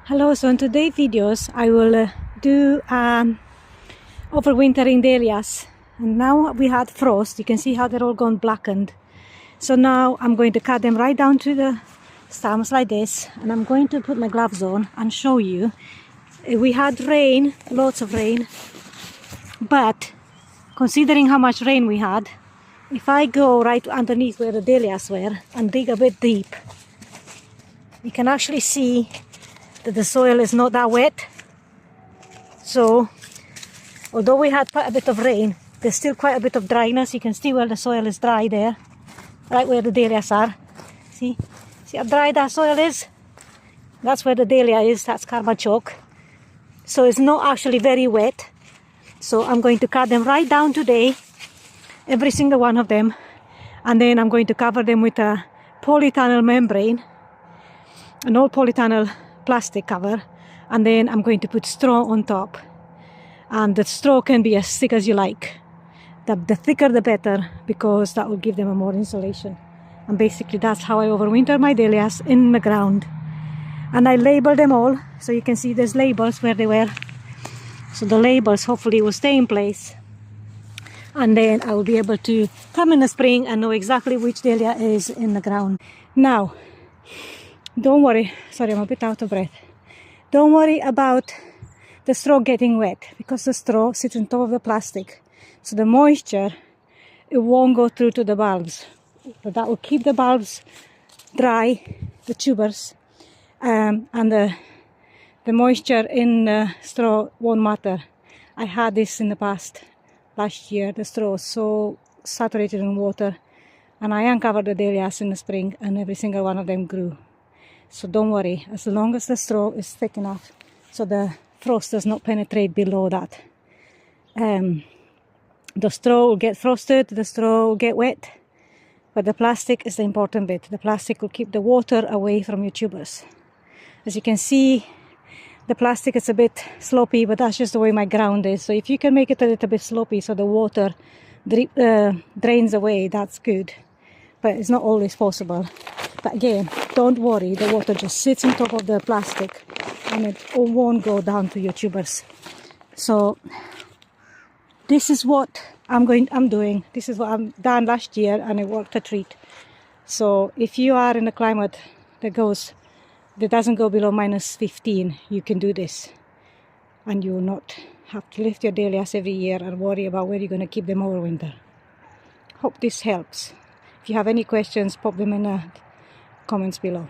Hello, so in today's videos I will do overwintering dahlias, and now we had frost. You can see how they're all gone blackened. So now I'm going to cut them right down to the stems like this, and I'm going to put my gloves on and show you. We had rain, lots of rain, but considering how much rain we had, if I go right underneath where the dahlias were and dig a bit deep, you can actually see that the soil is not that wet. So although we had quite a bit of rain, there's still quite a bit of dryness. You can see where the soil is dry there, right where the dahlias are. See how dry that soil is? That's where the dahlia is. That's karma chalk. So it's not actually very wet. So I'm going to cut them right down today, every single one of them, and then I'm going to cover them with a polytunnel membrane, an old polytunnel plastic cover, and then I'm going to put straw on top, and the straw can be as thick as you like. The thicker the better, because that will give them a more insulation. And basically that's how I overwinter my dahlias in the ground. And I label them all, so you can see there's labels where they were, so the labels hopefully will stay in place, and then I will be able to come in the spring and know exactly which dahlia is in the ground. Now don't worry, sorry, I'm a bit out of breath. Don't worry about the straw getting wet, because the straw sits on top of the plastic. So the moisture, it won't go through to the bulbs. But that will keep the bulbs dry, the tubers, and the moisture in the straw won't matter. I had this in the past, last year. The straw was so saturated in water, and I uncovered the dahlias in the spring, and every single one of them grew. So don't worry, as long as the straw is thick enough so the frost does not penetrate below that. The straw will get frosted, the straw will get wet, but the plastic is the important bit. The plastic will keep the water away from your tubers. As you can see, the plastic is a bit slopey, but that's just the way my ground is. So if you can make it a little bit slopey so the water drains away, that's good. But it's not always possible. But again, don't worry, the water just sits on top of the plastic and it won't go down to your tubers. So this is what I'm doing. This is what I've done last year, and it worked a treat. So if you are in a climate that doesn't go below -15, you can do this, and you will not have to lift your dahlias every year and worry about where you're going to keep them over winter. Hope this helps. If you have any questions, pop them in the comments below.